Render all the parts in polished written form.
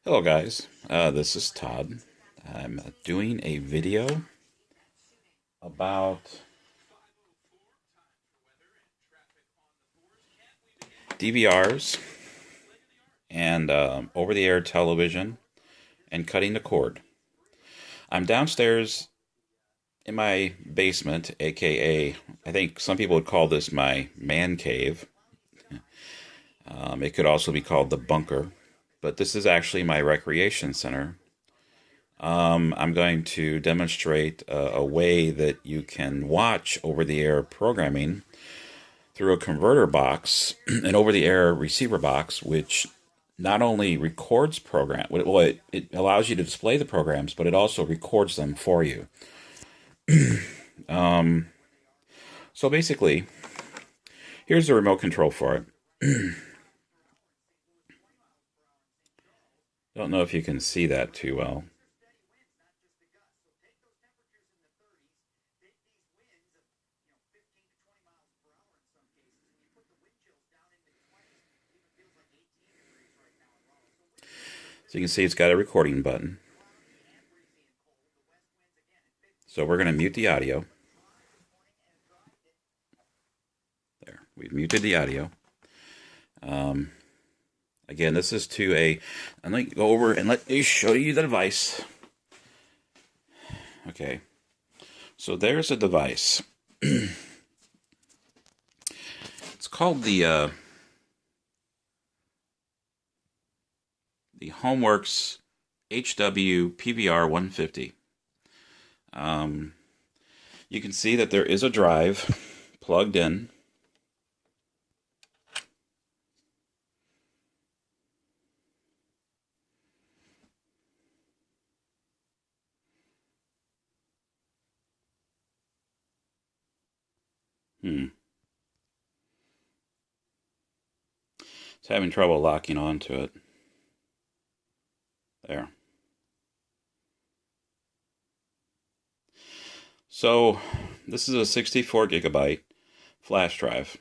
Hello guys, this is Todd. I'm doing a video about DVRs and over-the-air television and cutting the cord. I'm downstairs in my basement, aka I think some people would call this my man cave. It could also be called the bunker, but this is actually my recreation center. I'm going to demonstrate a way that you can watch over-the-air programming through a converter box, an over-the-air receiver box, which not only records it allows you to display the programs, but it also records them for you. So basically, here's the remote control for it. Don't know if you can see that too well. So you can see it's got a recording button. So we're going to mute the audio. There, we've muted the audio. Again, this is to I'm going to go over and let me show you the device. Okay, so there's a device. It's called the Homeworks HW PVR 150. You can see that there is a drive plugged in. It's having trouble locking onto it. There. So this is a 64 gigabyte flash drive.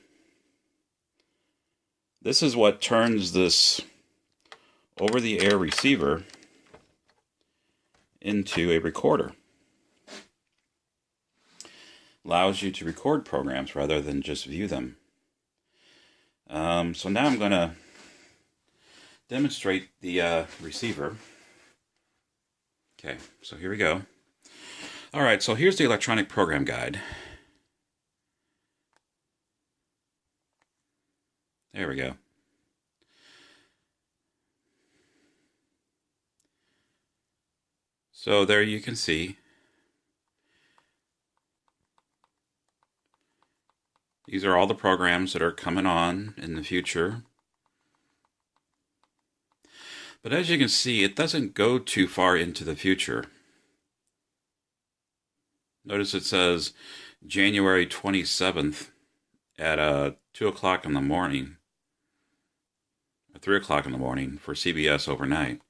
This is what turns this over-the-air receiver into a recorder. Allows you to record programs rather than just view them. So now I'm going to demonstrate the receiver. Okay, so here we go. All right, so here's the electronic program guide. There we go. So there you can see these are all the programs that are coming on in the future. But as you can see, it doesn't go too far into the future. Notice it says January 27th at 2 o'clock in the morning, or 3 o'clock in the morning for CBS overnight.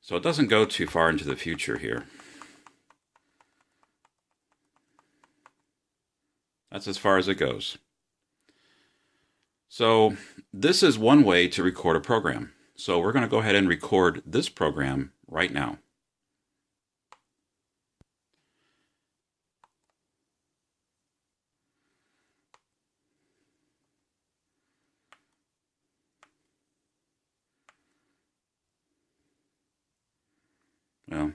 So it doesn't go too far into the future here. That's as far as it goes. So this is one way to record a program. So we're going to go ahead and record this program right now. Well,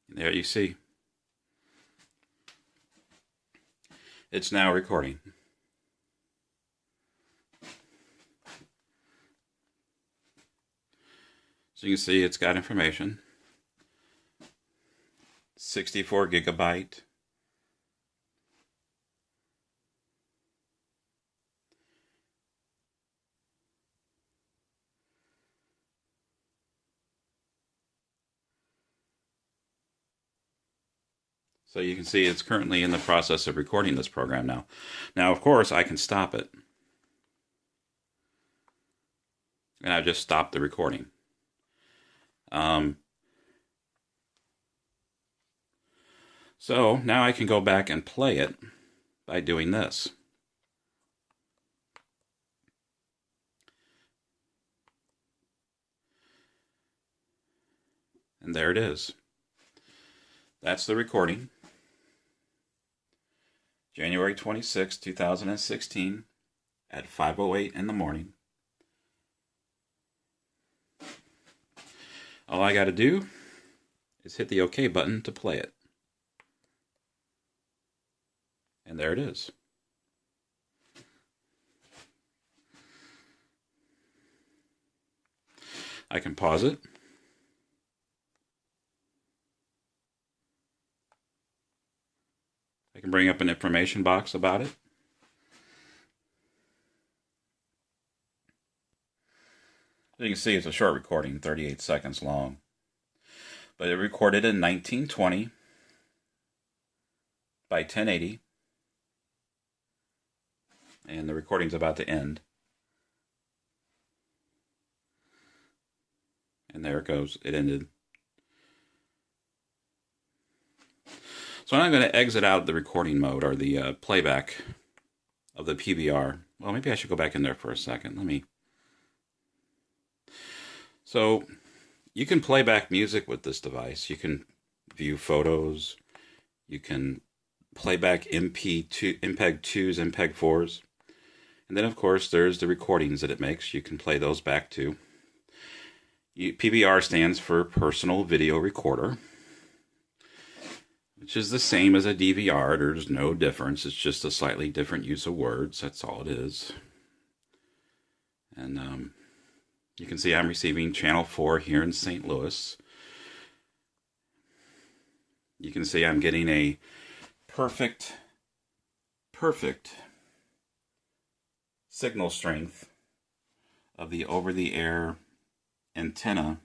there you see. It's now recording. So you can see it's got information. 64 gigabyte. So you can see it's currently in the process of recording this program now. Now, of course, I can stop it. And I just stopped the recording. So now I can go back and play it by doing this. And there it is. That's the recording. January 26, 2016 at 5:08 in the morning. All I got to do is hit the OK button to play it. And there it is. I can pause it. I can bring up an information box about it. As you can see, it's a short recording, 38 seconds long. But it recorded in 1920 by 1080. And the recording's about to end. And there it goes. It ended. So I'm going to exit out the recording mode, or the playback of the PVR. Well, maybe I should go back in there for a second. So you can play back music with this device. You can view photos. You can play back MPEG-2s, MPEG-4s. And then, of course, there's the recordings that it makes. You can play those back too. PVR stands for Personal Video Recorder, which is the same as a DVR. There's no difference. It's just a slightly different use of words. That's all it is. And you can see I'm receiving channel 4 here in St. Louis. You can see I'm getting a perfect signal strength of the over-the-air antenna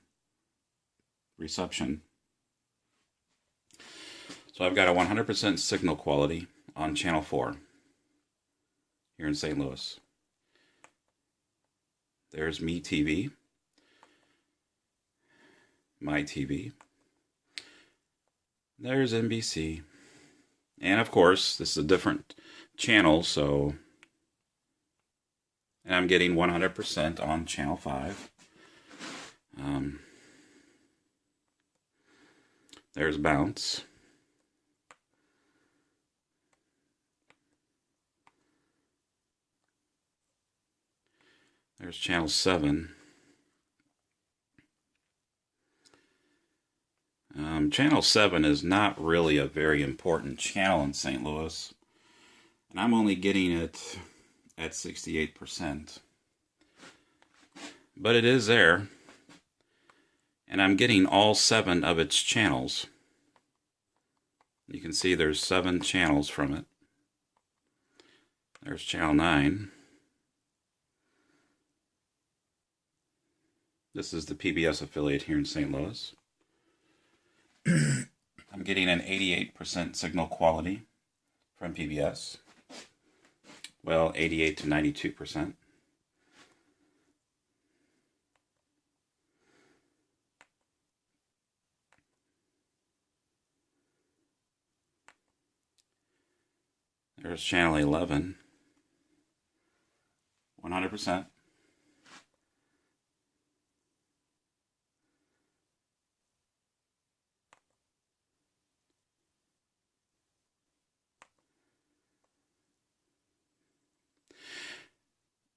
reception. So I've got a 100% signal quality on channel 4 here in St. Louis. There's MeTV, MyTV. There's NBC. And of course, this is a different channel, so and I'm getting 100% on channel 5. There's Bounce. There's channel 7. Channel 7 is not really a very important channel in St. Louis, and I'm only getting it at 68%. But it is there, and I'm getting all 7 of its channels. You can see there's 7 channels from it. There's channel 9. This is the PBS affiliate here in St. Louis. I'm getting an 88% signal quality from PBS. Well, 88 to 92%. There's channel 11. 100%.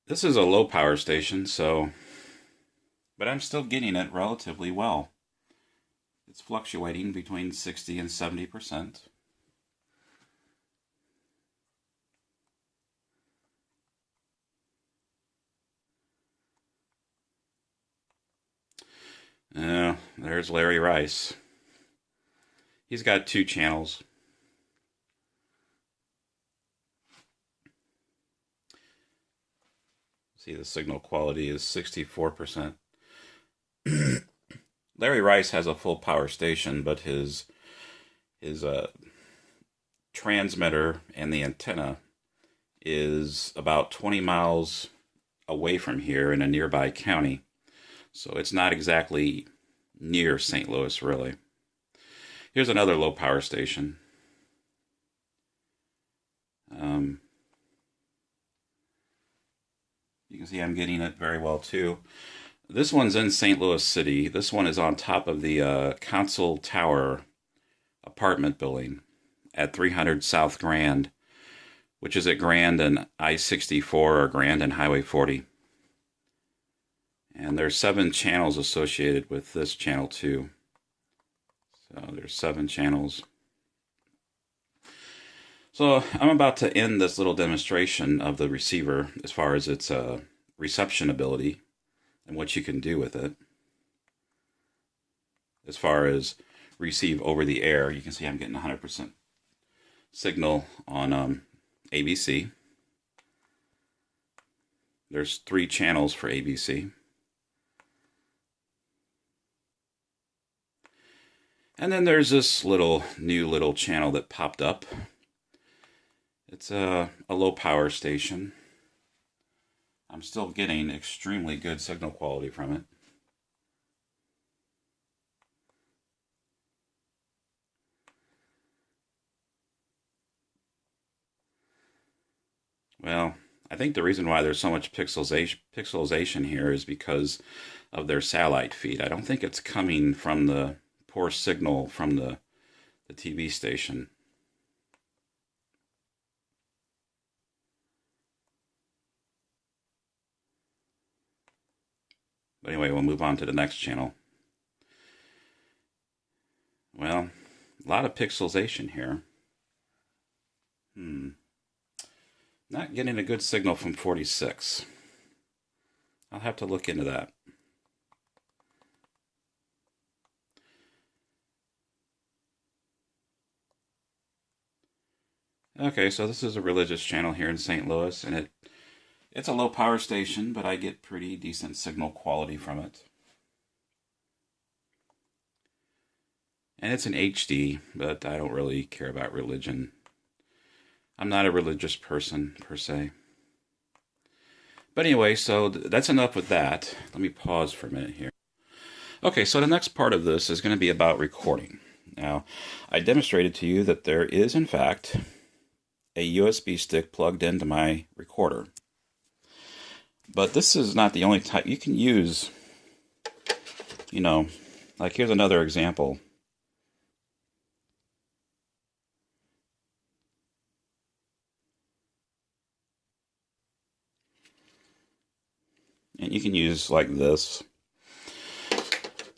This is a low power station, but I'm still getting it relatively well. It's fluctuating between 60 and 70%. There's Larry Rice. He's got 2 channels. See, the signal quality is 64%. Larry Rice has a full power station, but his transmitter and the antenna is about 20 miles away from here in a nearby county. So it's not exactly near St. Louis, really. Here's another low power station. see I'm getting it very well too. This one's in St. Louis City. This one is on top of the Council Tower apartment building at 300 South Grand, which is at Grand and I-64 or Grand and Highway 40. And there's 7 channels associated with this channel too. So there's 7 channels. So I'm about to end this little demonstration of the receiver as far as its reception ability and what you can do with it. As far as receive over the air, you can see I'm getting 100% signal on ABC. There's 3 channels for ABC. And then there's this new little channel that popped up. It's a low power station. I'm still getting extremely good signal quality from it. Well, I think the reason why there's so much pixelization here is because of their satellite feed. I don't think it's coming from the poor signal from the TV station. But anyway, we'll move on to the next channel. Well, a lot of pixelization here. Not getting a good signal from 46. I'll have to look into that. Okay, so this is a religious channel here in St. Louis, and it's a low power station, but I get pretty decent signal quality from it. And it's an HD, but I don't really care about religion. I'm not a religious person, per se. But anyway, so that's enough with that. Let me pause for a minute here. Okay, so the next part of this is going to be about recording. Now, I demonstrated to you that there is, in fact, a USB stick plugged into my recorder. But this is not the only type. You can use, like here's another example. And you can use like this.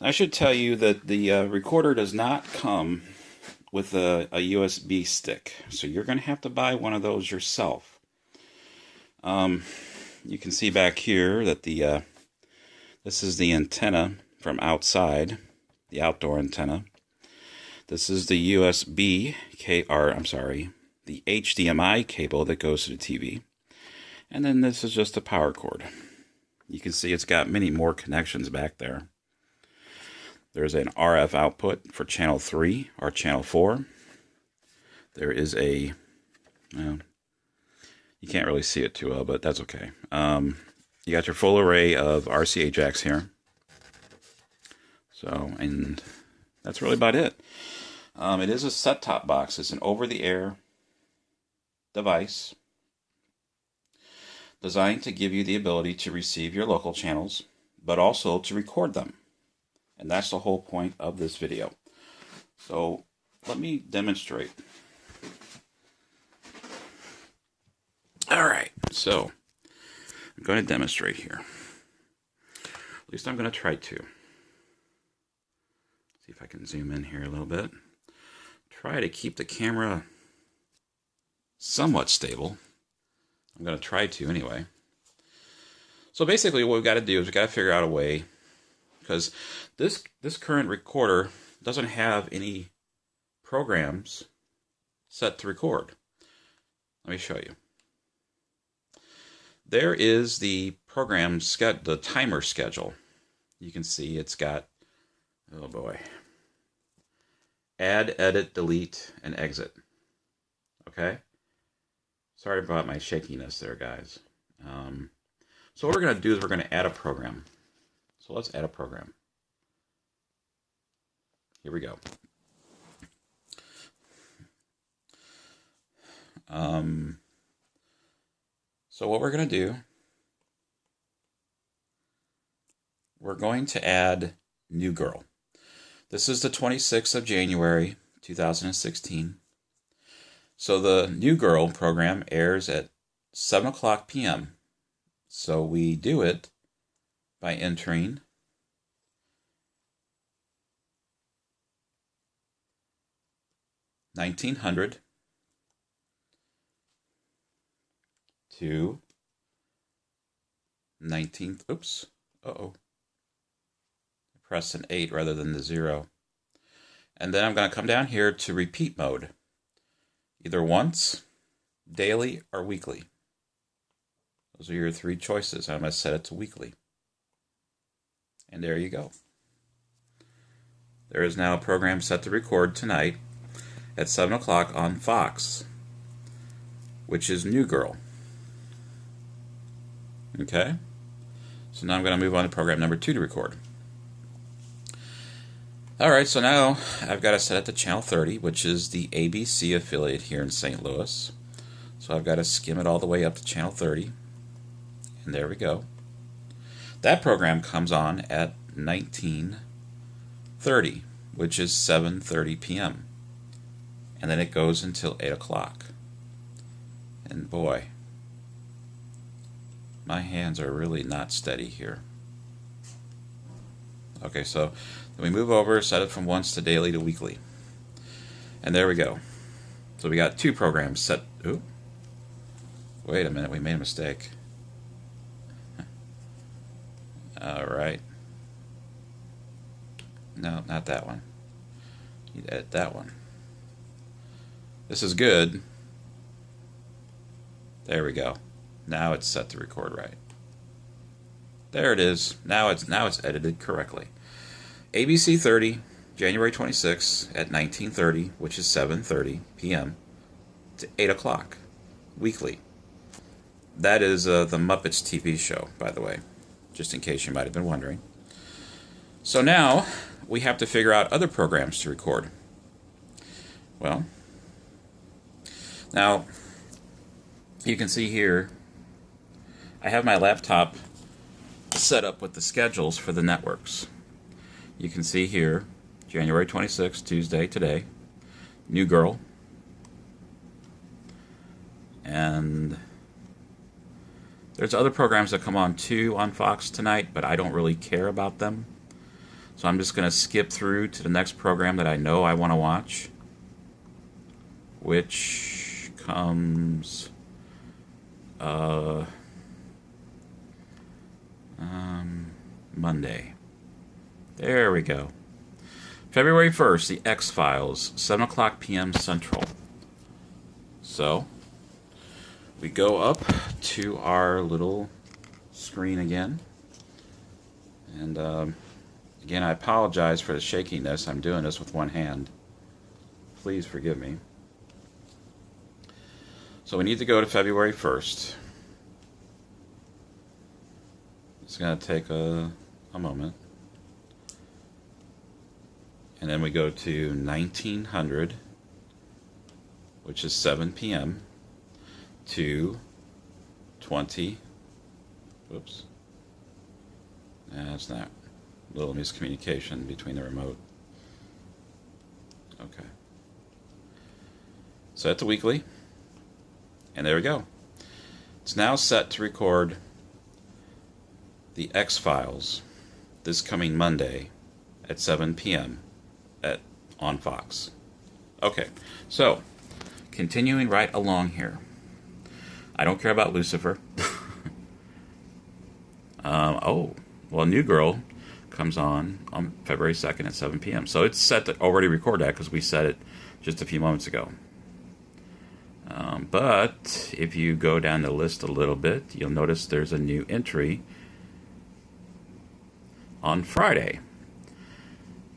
I should tell you that the recorder does not come with a USB stick. So you're going to have to buy one of those yourself. You can see back here that this is the antenna from outside, the outdoor antenna. This is the the HDMI cable that goes to the TV. And then this is just a power cord. You can see it's got many more connections back there. There's an RF output for channel 3 or channel 4. There is a, well, you can't really see it too well, but that's okay. You got your full array of RCA jacks here. So, and that's really about it. It is a set-top box. It's an over-the-air device designed to give you the ability to receive your local channels, but also to record them. And that's the whole point of this video. So let me demonstrate. All right, so I'm going to demonstrate here. At least I'm going to try to. See if I can zoom in here a little bit. Try to keep the camera somewhat stable. I'm going to try to anyway. So basically what we've got to do is we've got to figure out a way, because this current recorder doesn't have any programs set to record. Let me show you. There is the program, the timer schedule. You can see it's got, oh boy, add, edit, delete, and exit. Okay? Sorry about my shakiness there, guys. So what we're going to do is we're going to add a program. So let's add a program. Here we go. So what we're going to do we're going to add New Girl. This is the 26th of January, 2016. So the New Girl program airs at 7 o'clock p.m. So we do it by entering 1900 to 19th. Oops. Uh-oh. I pressed an 8 rather than the 0. And then I'm going to come down here to repeat mode. Either once, daily, or weekly. Those are your 3 choices. I'm going to set it to weekly. And there you go. There is now a program set to record tonight at 7 o'clock on Fox, which is New Girl. Okay? So now I'm going to move on to program number 2 to record. Alright, so now I've got to set it to channel 30, which is the ABC affiliate here in St. Louis. So I've got to skim it all the way up to channel 30. And there we go. That program comes on at 1930, which is 7:30 p.m. And then it goes until 8 o'clock. And boy, my hands are really not steady here. Okay, so then we move over, set it from once to daily to weekly. And there we go. So we got 2 programs set. Ooh. Wait a minute, we made a mistake. Alright. No, not that one. You'd edit that one. This is good. There we go. Now it's set to record right. There it is. Now it's edited correctly. ABC 30, January 26th at 1930, which is 7:30 p.m. to 8 o'clock, weekly. That is the Muppets TV show, by the way, just in case you might have been wondering. So now we have to figure out other programs to record. Well, now you can see here I have my laptop set up with the schedules for the networks. You can see here, January 26th, Tuesday, today, New Girl. And there's other programs that come on too on Fox tonight, but I don't really care about them. So I'm just going to skip through to the next program that I know I want to watch, which comes Monday. There we go. February 1st, The X-Files, 7 o'clock p.m. Central. So we go up to our little screen again. And again, I apologize for the shakiness. I'm doing this with one hand. Please forgive me. So we need to go to February 1st. It's going to take a moment. And then we go to 1900, which is 7 p.m. to 20. Whoops. That's not. A little miscommunication between the remote. Okay. Set to weekly. And there we go. It's now set to record The X-Files this coming Monday at 7 p.m. on Fox. Okay, so continuing right along here. I don't care about Lucifer. New Girl comes on February 2nd at 7 p.m. So it's set to already record that because we set it just a few moments ago. But if you go down the list a little bit, you'll notice there's a new entry on Friday,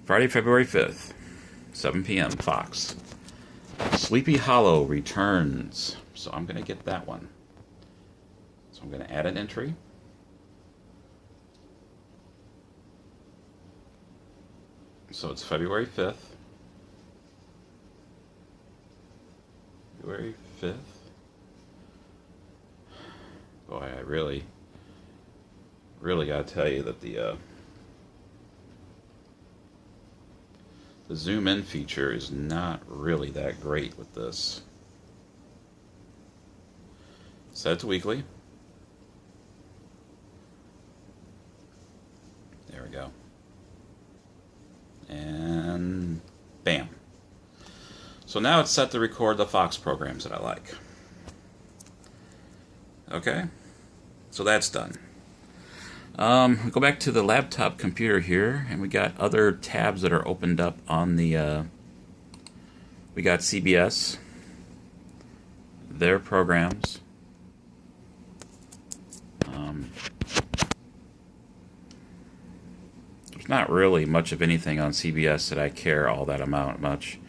February 5th, 7 p.m. Fox. Sleepy Hollow returns. So I'm going to get that one. So I'm going to add an entry. So it's February 5th. February 5th. Boy, I really got to tell you that the The zoom in feature is not really that great with this. Set it to weekly. There we go. And bam. So now it's set to record the Fox programs that I like. Okay, so that's done. Go back to the laptop computer here, and we got other tabs that are opened up on the, we got CBS, their programs. There's not really much of anything on CBS that I care all that amount much.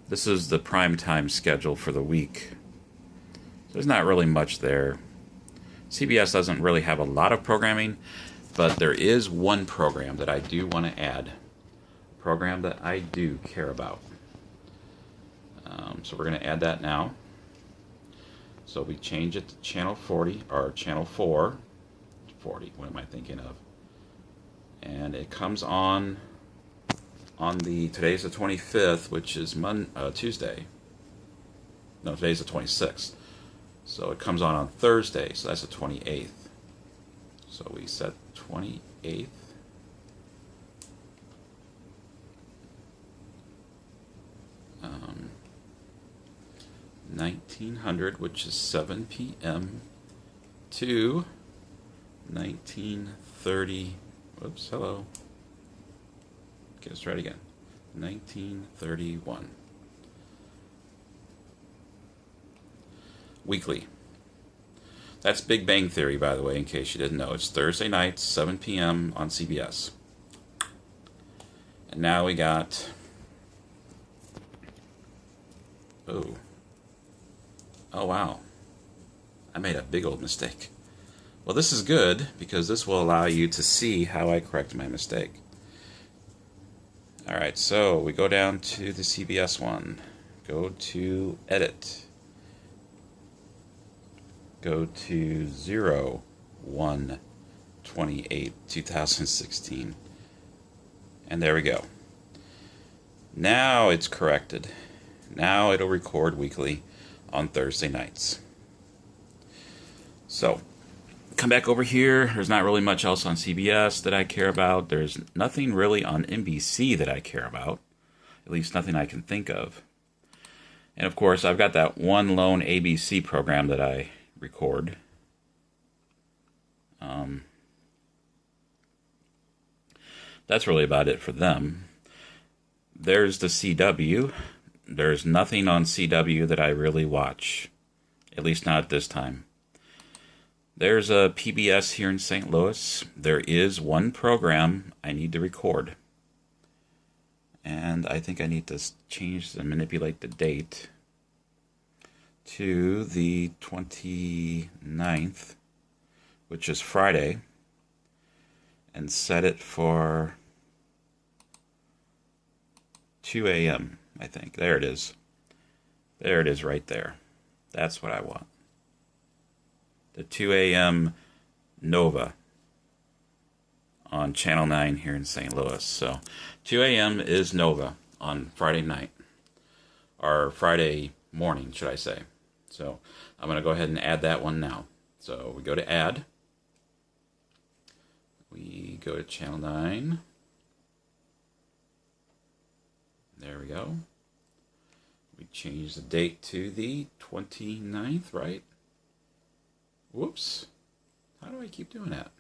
This is the prime time schedule for the week. There's not really much there. CBS doesn't really have a lot of programming, but there is one program that I do want to add. A program that I do care about. So we're going to add that now. So we change it to channel 40, or channel 4. 40, what am I thinking of? And it comes on today's the 25th, which is Tuesday. No, today's the 26th. So it comes on Thursday, so that's the 28th. So we set 28th. Um, 1900, which is 7 p.m. to 1930. Whoops, hello. Okay, let's try it again. 1931. Weekly. That's Big Bang Theory, by the way, in case you didn't know. It's Thursday nights, 7 p.m. on CBS. And now we got... Oh, wow. I made a big old mistake. Well, this is good, because this will allow you to see how I correct my mistake. Alright, so we go down to the CBS one. Go to Edit. Go to 01/28/2016. And there we go. Now it's corrected. Now it'll record weekly on Thursday nights. So, come back over here. There's not really much else on CBS that I care about. There's nothing really on NBC that I care about. At least nothing I can think of. And of course, I've got that one lone ABC program that I record. That's really about it for them. There's the CW. There's nothing on CW that I really watch. At least not at this time. There's a PBS here in St. Louis. There is one program I need to record. And I think I need to change and manipulate the date to the 29th, which is Friday, and set it for 2 a.m., I think. There it is. There it is right there. That's what I want. The 2 a.m. Nova on Channel 9 here in St. Louis. So 2 a.m. is Nova on Friday night, or Friday morning, should I say. So I'm going to go ahead and add that one now. So we go to Add. We go to Channel 9. There we go. We change the date to the 29th, right? Whoops. How do I keep doing that?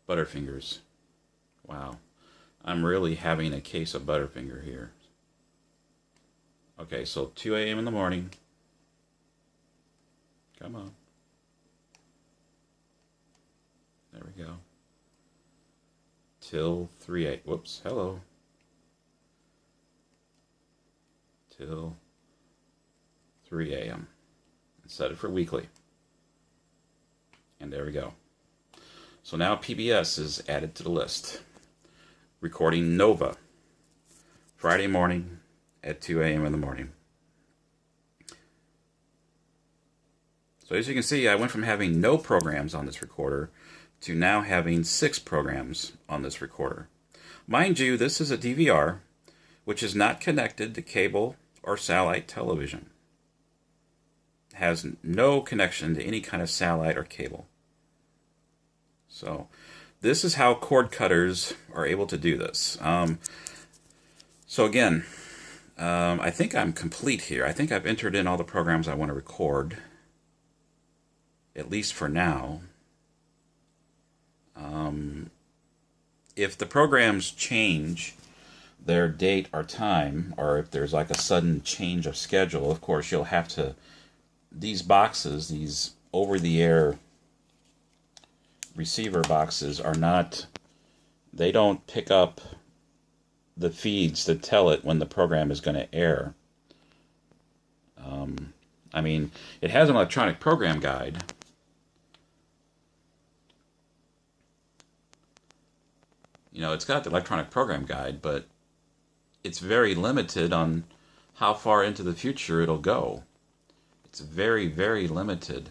Butterfingers. Wow. I'm really having a case of Butterfinger here. Okay, so 2 a.m. in the morning. Come on. There we go. Till 3 a.m. Whoops, hello. Till 3 a.m. And set it for weekly. And there we go. So now PBS is added to the list. Recording Nova. Friday morning at 2 a.m. in the morning. So as you can see, I went from having no programs on this recorder to now having 6 programs on this recorder. Mind you, this is a DVR, which is not connected to cable or satellite television. It has no connection to any kind of satellite or cable. So this is how cord cutters are able to do this. So again, I think I'm complete here. I think I've entered in all the programs I want to record, at least for now. If the programs change their date or time, or if there's like a sudden change of schedule, of course you'll have to, these boxes, these over-the-air receiver boxes are not, they don't pick up the feeds that tell it when the program is going to air. I mean, it has an electronic program guide. You know, it's got the electronic program guide, but it's very limited on how far into the future it'll go. It's very, very limited.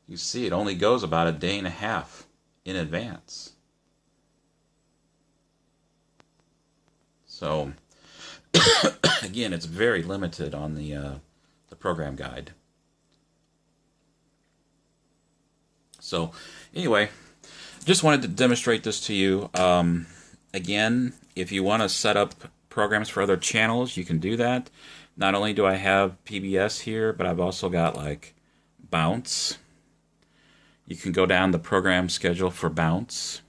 You see, it only goes about a day and a half in advance. So, again, it's very limited on the program guide. So, anyway, just wanted to demonstrate this to you. Again, if you want to set up programs for other channels, you can do that. Not only do I have PBS here, but I've also got like Bounce. You can go down the program schedule for Bounce.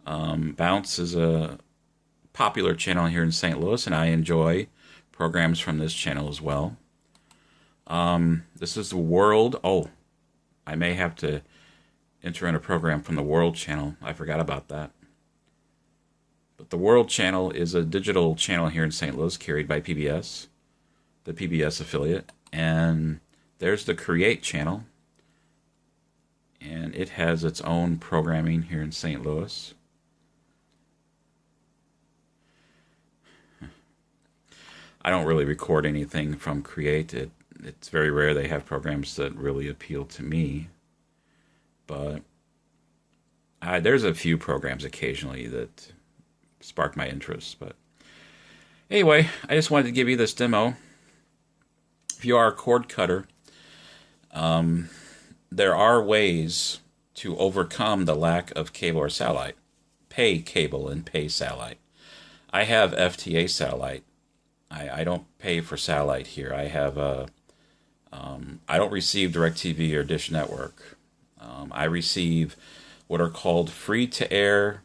Bounce is a popular channel here in St. Louis, and I enjoy programs from this channel as well. This is the World. Oh, I may have to enter in a program from the World channel. I forgot about that. But the World channel is a digital channel here in St. Louis carried by PBS, the PBS affiliate. And there's the Create channel. And it has its own programming here in St. Louis. I don't really record anything from Create. It's very rare they have programs that really appeal to me. But there's a few programs occasionally that spark my interest. But anyway, I just wanted to give you this demo. If you are a cord cutter, there are ways to overcome the lack of cable or satellite. Pay cable and pay satellite. I have FTA satellite. I don't pay for satellite here. I have I don't receive DirecTV or Dish Network. I receive what are called free-to-air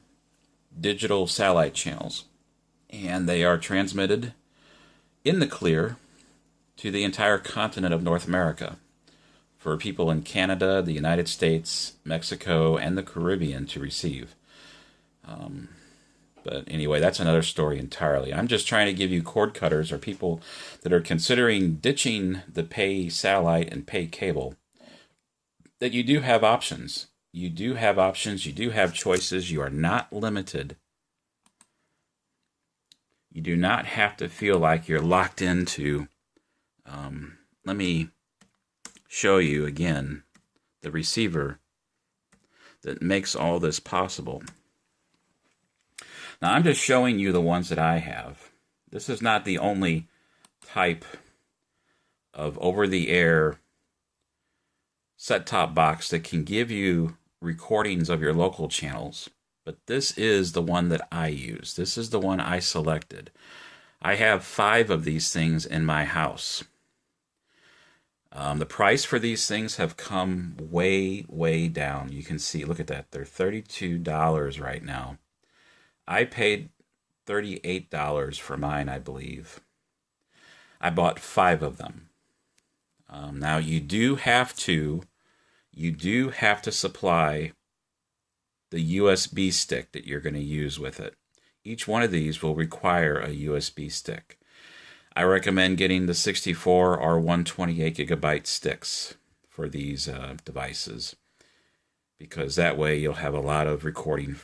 digital satellite channels, and they are transmitted in the clear to the entire continent of North America for people in Canada, the United States, Mexico, and the Caribbean to receive. But anyway, that's another story entirely. I'm just trying to give you cord cutters or people that are considering ditching the pay satellite and pay cable, that you do have options. You do have options. You do have choices. You are not limited. You do not have to feel like you're locked into. Let me show you again the receiver that makes all this possible. Now, I'm just showing you the ones that I have. This is not the only type of over-the-air set-top box that can give you recordings of your local channels, but this is the one that I use. This is the one I selected. I have 5 of these things in my house. The price for these things have come way, way down. You can see, look at that. They're $32 right now. I paid $38 for mine, I believe. I bought 5 of them. Now you do have to supply the USB stick that you're going to use with it. Each one of these will require a USB stick. I recommend getting the 64 or 128 gigabyte sticks for these devices, because that way you'll have a lot of recording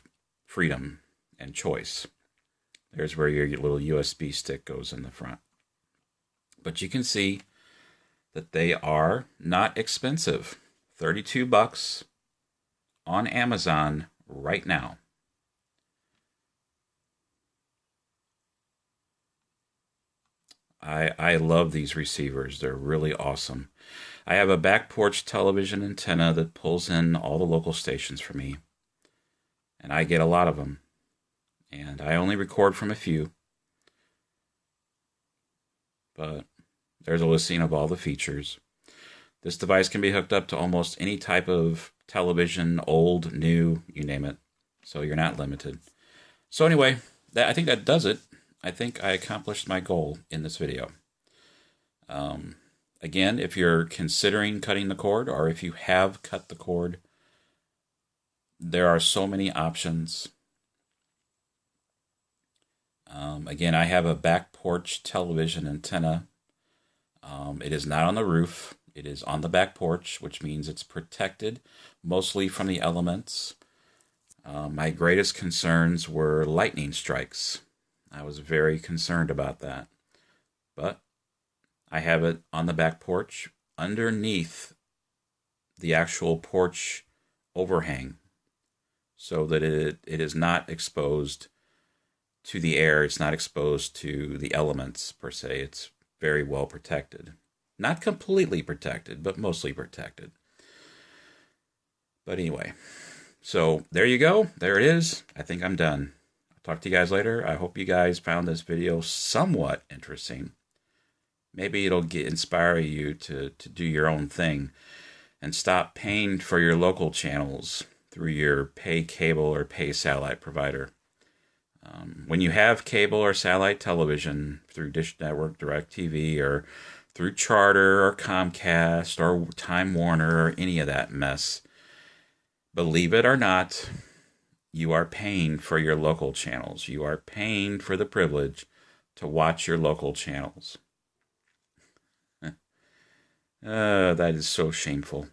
freedom and choice. There's where your little USB stick goes in the front. But you can see that they are not expensive. $32 on Amazon right now. I love these receivers. They're really awesome. I have a back porch television antenna that pulls in all the local stations for me, and I get a lot of them. And I only record from a few, but there's a listing of all the features. This device can be hooked up to almost any type of television, old, new, you name it. So you're not limited. So anyway, I think that does it. I think I accomplished my goal in this video. Again, if you're considering cutting the cord, or if you have cut the cord, there are so many options. Again, I have a back porch television antenna. It is not on the roof. It is on the back porch, which means it's protected mostly from the elements. My greatest concerns were lightning strikes. I was very concerned about that. But I have it on the back porch underneath the actual porch overhang so that it is not exposed to the air. It's not exposed to the elements per se. It's very well protected. Not completely protected, but mostly protected. But anyway, so there you go. There it is. I think I'm done. I'll talk to you guys later. I hope you guys found this video somewhat interesting. Maybe it'll inspire you to do your own thing and stop paying for your local channels through your pay cable or pay satellite provider. When you have cable or satellite television through Dish Network, DirecTV, or through Charter or Comcast or Time Warner or any of that mess, believe it or not, you are paying for your local channels. You are paying for the privilege to watch your local channels. That is so shameful.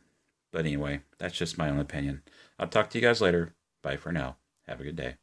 But anyway, that's just my own opinion. I'll talk to you guys later. Bye for now. Have a good day.